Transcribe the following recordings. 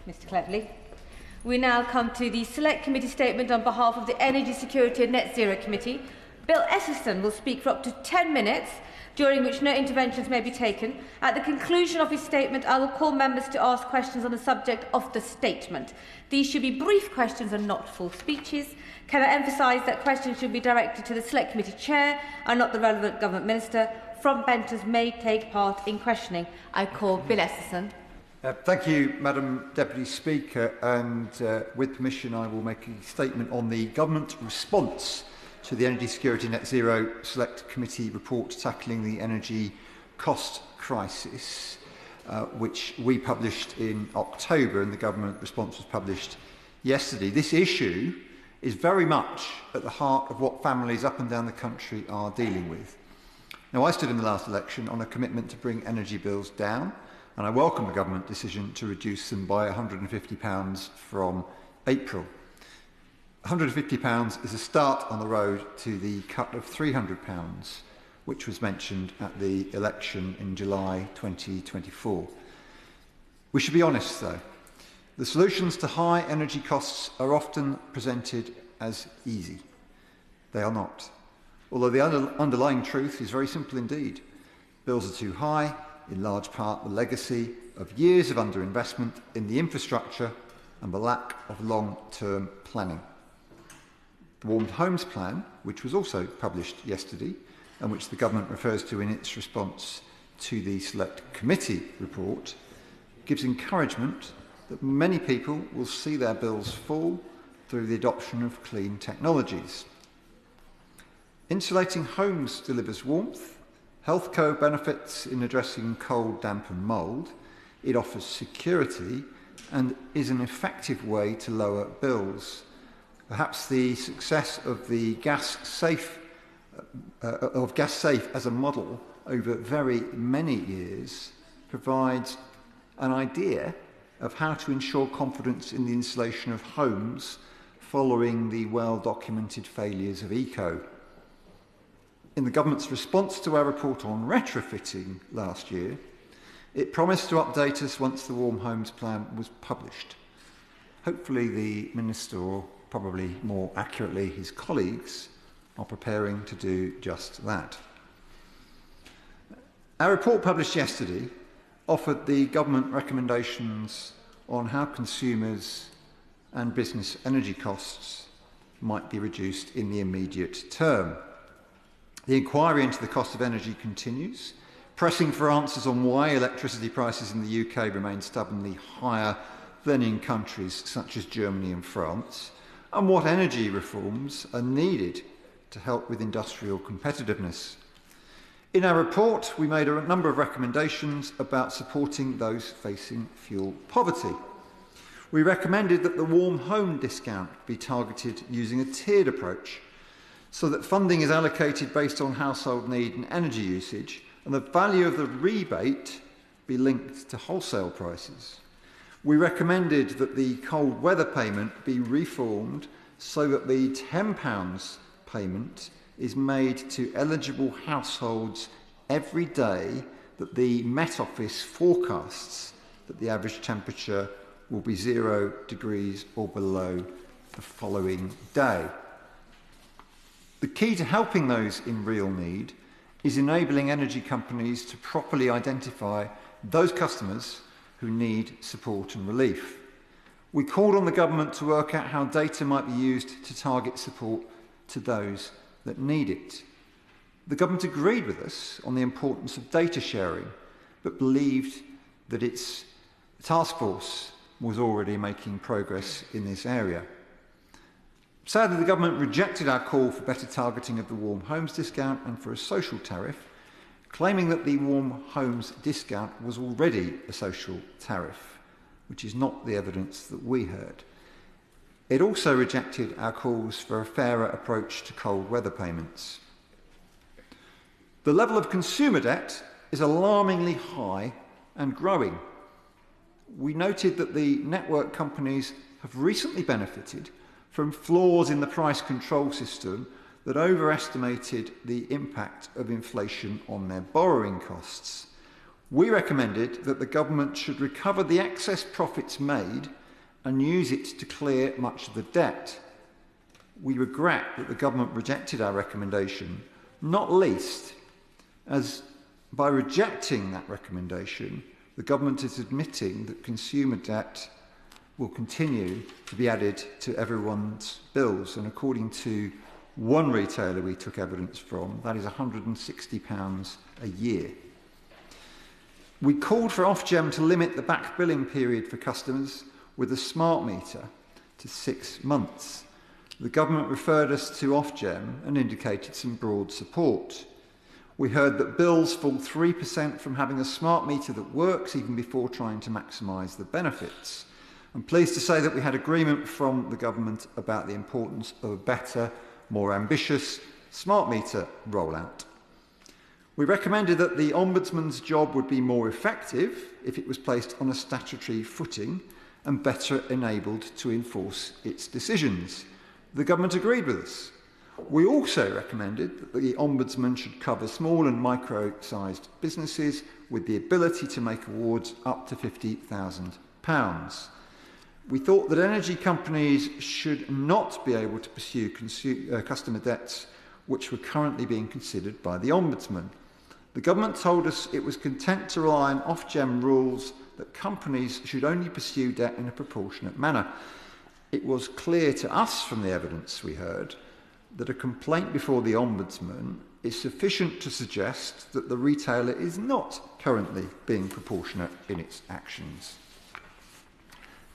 Mr Cleverley. We now come to the Select Committee statement on behalf of the Energy Security and Net Zero Committee. Bill Esterson will speak for up to 10 minutes, during which no interventions may be taken. At the conclusion of his statement, I will call members to ask questions on the subject of the statement. These should be brief questions and not full speeches. Can I emphasise that questions should be directed to the Select Committee Chair and not the relevant Government Minister? Frontbenchers may take part in questioning. I call Bill Esterson. Thank you, Madam Deputy Speaker, and with permission I will make a statement on the Government response to the Energy Security Net Zero Select Committee report tackling the energy cost crisis, which we published in October, and the Government response was published yesterday. This issue is very much at the heart of what families up and down the country are dealing with. Now, I stood in the last election on a commitment to bring energy bills down, and I welcome the Government decision to reduce them by £150 from April. £150 is a start on the road to the cut of £300, which was mentioned at the election in July 2024. We should be honest, though. The solutions to high energy costs are often presented as easy. They are not. Although the underlying truth is very simple indeed. Bills are too high, in large part the legacy of years of underinvestment in the infrastructure and the lack of long-term planning. The Warm Homes Plan, which was also published yesterday, and which the Government refers to in its response to the Select Committee report, gives encouragement that many people will see their bills fall through the adoption of clean technologies. Insulating homes delivers warmth, healthcare benefits in addressing cold, damp and mould. It offers security and is an effective way to lower bills. Perhaps the success of the gas safe as a model over very many years provides an idea of how to ensure confidence in the insulation of homes following the well-documented failures of ECO. In the Government's response to our report on retrofitting last year, it promised to update us once the Warm Homes Plan was published. Hopefully the Minister, or probably more accurately his colleagues, are preparing to do just that. Our report published yesterday offered the Government recommendations on how consumers and business energy costs might be reduced in the immediate term. The inquiry into the cost of energy continues, pressing for answers on why electricity prices in the UK remain stubbornly higher than in countries such as Germany and France, and what energy reforms are needed to help with industrial competitiveness. In our report, we made a number of recommendations about supporting those facing fuel poverty. We recommended that the warm home discount be targeted using a tiered approach, so that funding is allocated based on household need and energy usage, and the value of the rebate be linked to wholesale prices. We recommended that the cold weather payment be reformed so that the £10 payment is made to eligible households every day that the Met Office forecasts that the average temperature will be 0 degrees or below the following day. The key to helping those in real need is enabling energy companies to properly identify those customers who need support and relief. We called on the Government to work out how data might be used to target support to those that need it. The Government agreed with us on the importance of data sharing, but believed that its task force was already making progress in this area. Sadly, the Government rejected our call for better targeting of the warm homes discount and for a social tariff, claiming that the warm homes discount was already a social tariff, which is not the evidence that we heard. It also rejected our calls for a fairer approach to cold weather payments. The level of consumer debt is alarmingly high and growing. We noted that the network companies have recently benefited from flaws in the price control system that overestimated the impact of inflation on their borrowing costs. We recommended that the government should recover the excess profits made and use it to clear much of the debt. We regret that the government rejected our recommendation, not least as by rejecting that recommendation, the government is admitting that consumer debt will continue to be added to everyone's bills. And according to one retailer we took evidence from, that is £160 a year. We called for Ofgem to limit the back billing period for customers with a smart meter to 6 months. The government referred us to Ofgem and indicated some broad support. We heard that bills fall 3% from having a smart meter that works even before trying to maximise the benefits. I'm pleased to say that we had agreement from the government about the importance of a better, more ambitious smart meter rollout. We recommended that the Ombudsman's job would be more effective if it was placed on a statutory footing and better enabled to enforce its decisions. The government agreed with us. We also recommended that the Ombudsman should cover small and micro-sized businesses with the ability to make awards up to £50,000. We thought that energy companies should not be able to pursue customer debts which were currently being considered by the Ombudsman. The government told us it was content to rely on Ofgem rules that companies should only pursue debt in a proportionate manner. It was clear to us from the evidence we heard that a complaint before the Ombudsman is sufficient to suggest that the retailer is not currently being proportionate in its actions.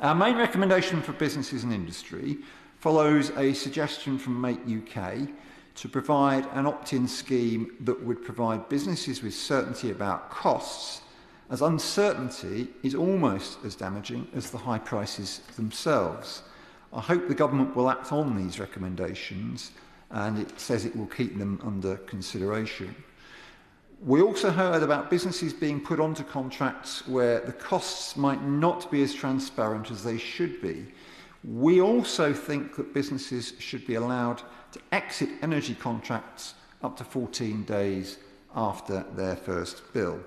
Our main recommendation for businesses and industry follows a suggestion from Mate UK to provide an opt-in scheme that would provide businesses with certainty about costs, as uncertainty is almost as damaging as the high prices themselves. I hope the government will act on these recommendations, and it says it will keep them under consideration. We also heard about businesses being put onto contracts where the costs might not be as transparent as they should be. We also think that businesses should be allowed to exit energy contracts up to 14 days after their first bill.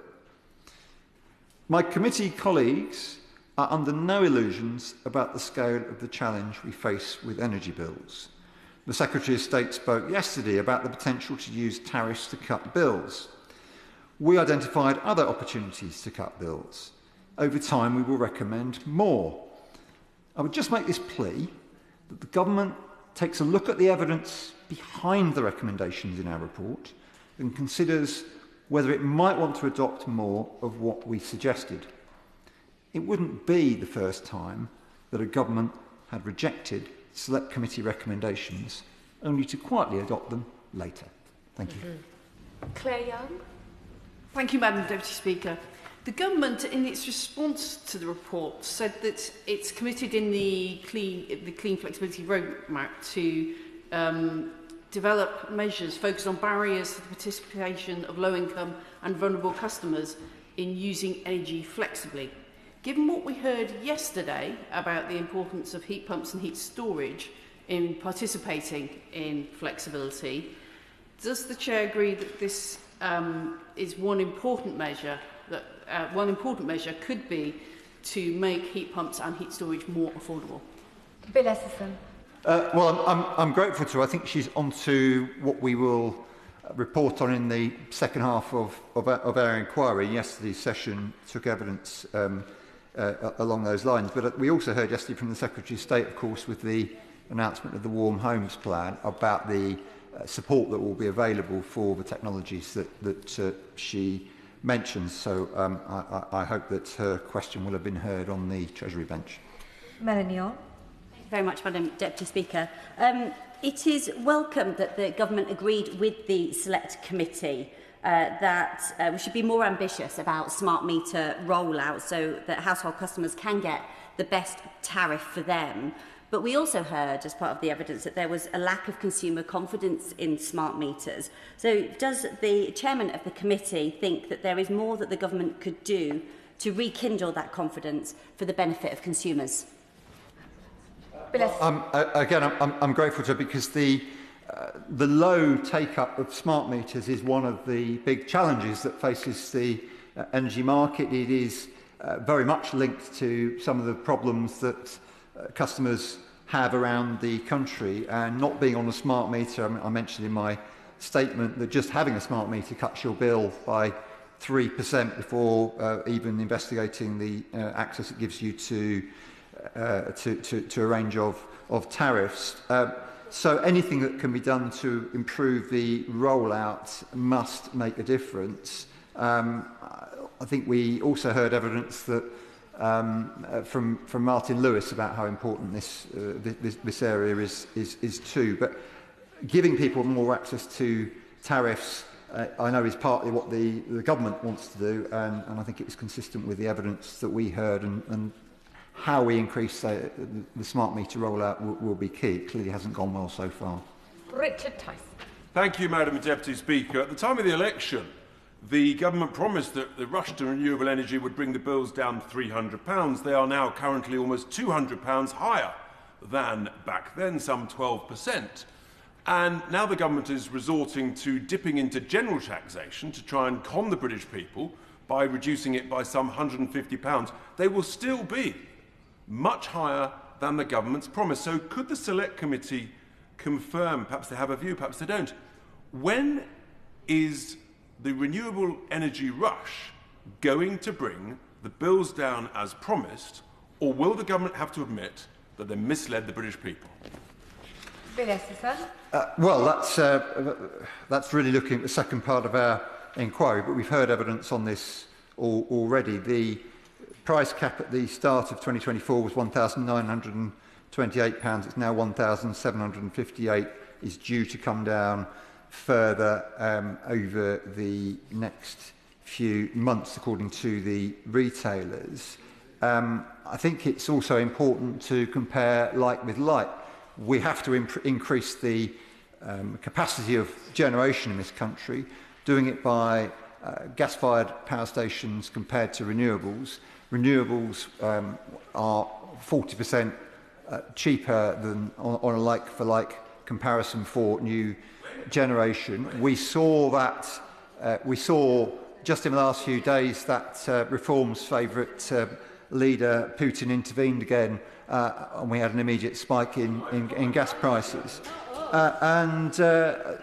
My committee colleagues are under no illusions about the scale of the challenge we face with energy bills. The Secretary of State spoke yesterday about the potential to use tariffs to cut bills. We identified other opportunities to cut bills. Over time, we will recommend more. I would just make this plea that the government takes a look at the evidence behind the recommendations in our report and considers whether it might want to adopt more of what we suggested. It wouldn't be the first time that a government had rejected Select Committee recommendations only to quietly adopt them later. Thank you. Claire Young. Thank you, Madam Deputy Speaker. The government, in its response to the report, said that it's committed in the Clean Flexibility Roadmap to develop measures focused on barriers to the participation of low-income and vulnerable customers in using energy flexibly. Given what we heard yesterday about the importance of heat pumps and heat storage in participating in flexibility, does the Chair agree that this is one important measure could be to make heat pumps and heat storage more affordable? Bill Esterson. Well, I'm grateful to her. I think she's onto what we will report on in the second half of our inquiry. Yesterday's session took evidence along those lines. But we also heard yesterday from the Secretary of State, of course, with the announcement of the Warm Homes Plan about the support that will be available for the technologies that she mentions. So I hope that her question will have been heard on the Treasury bench. Melanie. Thank you very much, Madam Deputy Speaker. It is welcome that the Government agreed with the Select Committee that we should be more ambitious about smart meter rollout so that household customers can get the best tariff for them. But we also heard, as part of the evidence, that there was a lack of consumer confidence in smart meters. So does the chairman of the committee think that there is more that the government could do to rekindle that confidence for the benefit of consumers? I'm grateful to her because the low take-up of smart meters is one of the big challenges that faces the energy market. It is very much linked to some of the problems that customers have around the country, and not being on a smart meter. I mentioned in my statement that just having a smart meter cuts your bill by 3% before even investigating the access it gives you to a range of tariffs. So anything that can be done to improve the rollout must make a difference. I think we also heard evidence that from Martin Lewis about how important this area is too. But giving people more access to tariffs, I know, is partly what the government wants to do, and I think it's consistent with the evidence that we heard, and how we increase the smart meter rollout will be key. It clearly hasn't gone well so far. Richard Tice. Thank you, Madam Deputy Speaker. At the time of the election, the government promised that the rush to renewable energy would bring the bills down £300. They are now currently almost £200 higher than back then, some 12%. And now the government is resorting to dipping into general taxation to try and con the British people by reducing it by some £150. They will still be much higher than the government's promise. So could the Select Committee confirm, perhaps they have a view, perhaps they don't, when is the renewable energy rush going to bring the bills down as promised, or will the government have to admit that they misled the British people? Bill Esterson. Well, that's really looking at the second part of our inquiry, but we've heard evidence on this already. The price cap at the start of 2024 was £1,928. It's now £1,758. Is due to come down further over the next few months, according to the retailers. I think it's also important to compare like with like. We have to increase the capacity of generation in this country, doing it by gas-fired power stations compared to renewables. Renewables are 40% cheaper than on a like-for-like comparison for new generation. We saw just in the last few days that Reform's favourite leader, Putin, intervened again, and we had an immediate spike in gas prices.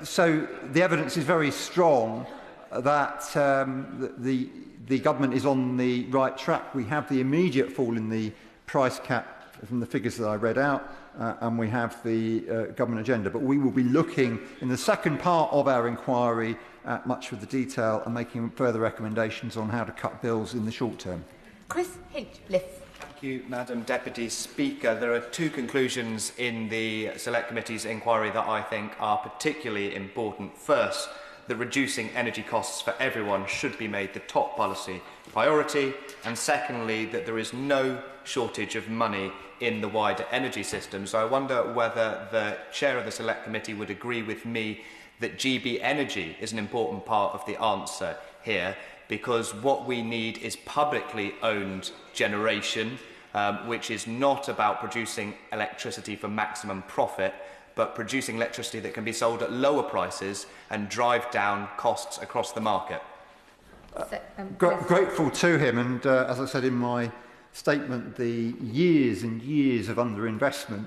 So the evidence is very strong that the government is on the right track. We have the immediate fall in the price cap from the figures that I read out, and we have the government agenda. But we will be looking in the second part of our inquiry at much of the detail and making further recommendations on how to cut bills in the short term. Chris Hinchliff. Thank you, Madam Deputy Speaker. There are two conclusions in the Select Committee's inquiry that I think are particularly important. First, that reducing energy costs for everyone should be made the top policy priority, and secondly, that there is no shortage of money in the wider energy system. So I wonder whether the Chair of the Select Committee would agree with me that GB Energy is an important part of the answer here, because what we need is publicly owned generation, which is not about producing electricity for maximum profit, but producing electricity that can be sold at lower prices and drive down costs across the market. Grateful to him, and as I said in my statement, the years and years of underinvestment,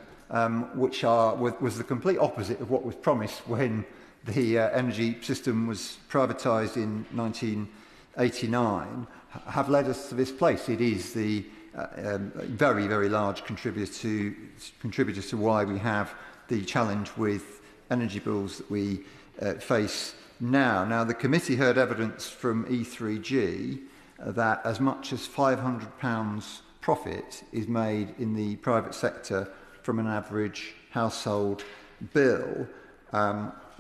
which was the complete opposite of what was promised when the energy system was privatised in 1989, have led us to this place. It is the very, very large contributor to why we have the challenge with energy bills that we face now. Now, the committee heard evidence from E3G that as much as £500 profit is made in the private sector from an average household bill.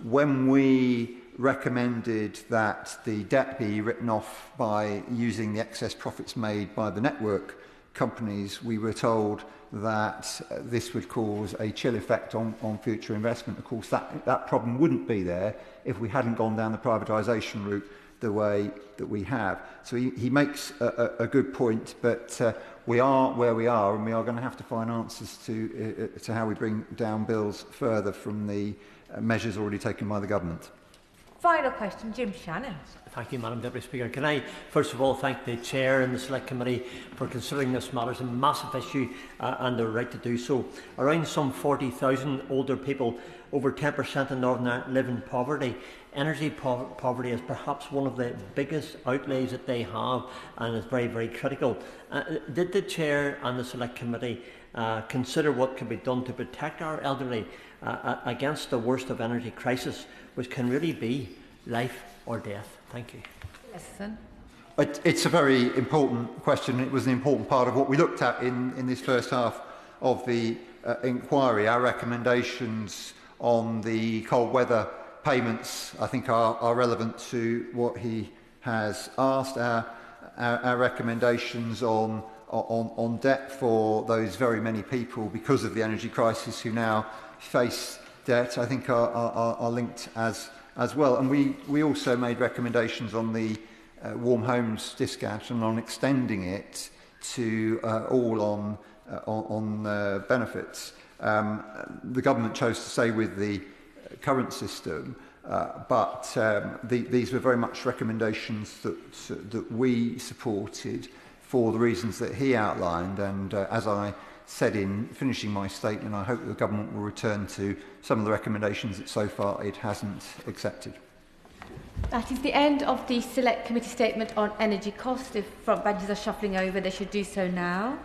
When we recommended that the debt be written off by using the excess profits made by the network companies, we were told that this would cause a chill effect on future investment. Of course, that problem wouldn't be there if we hadn't gone down the privatisation route the way that we have. So he makes a good point, but we are where we are, and we are going to have to find answers to how we bring down bills further from the measures already taken by the government. Final question, Jim Shannon. Thank you, Madam Deputy Speaker. Can I first of all thank the Chair and the Select Committee for considering this matter as a massive issue and their right to do so. Around some 40,000 older people, over 10% in Northern Ireland, live in poverty. Energy poverty is perhaps one of the biggest outlays that they have and is very, very critical. Did the Chair and the Select Committee consider what can be done to protect our elderly against the worst of energy crisis, which can really be life or death? Thank you. Esterson. It's a very important question. It was an important part of what we looked at in this first half of the inquiry. Our recommendations on the cold weather payments, I think, are relevant to what he has asked. Our recommendations on debt for those very many people because of the energy crisis who now face debt, I think, are linked as well. And we also made recommendations on the warm homes discount and on extending it to all on benefits. The government chose to stay with the current system, but these were very much recommendations that we supported for the reasons that he outlined. And as I said in finishing my statement, I hope the government will return to some of the recommendations that so far it hasn't accepted. That is the end of the Select Committee statement on energy costs. If front benches are shuffling over, they should do so now.